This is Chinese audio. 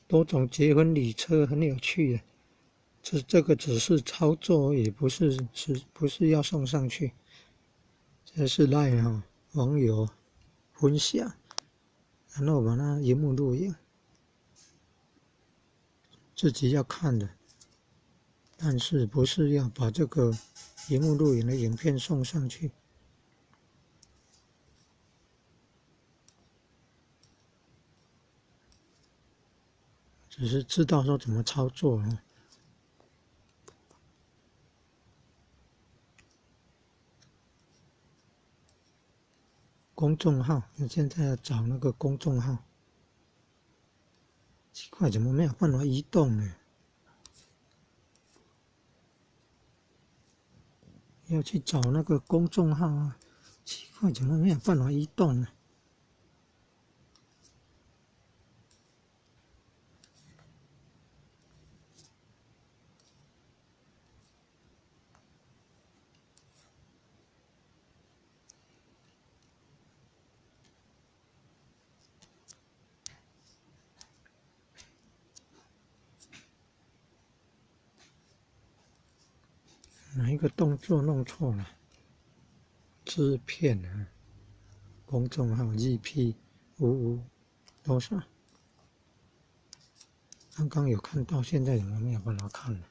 多种结婚礼车很有趣的，这个只是操作，也不是要送上去，这是赖网友分享，然后把它荧幕录影，自己要看的，但是不是要把这个荧幕录影的影片送上去。只是知道说怎么操作啊。公众号，我现在要找那个公众号，奇怪，怎么没有办法移动呢？要去找那个公众号啊，奇怪，怎么没有办法移动呢？哪一个动作弄错了？制片啊，公众号 GP55多少？刚刚有看到，现在怎么没有办法看了？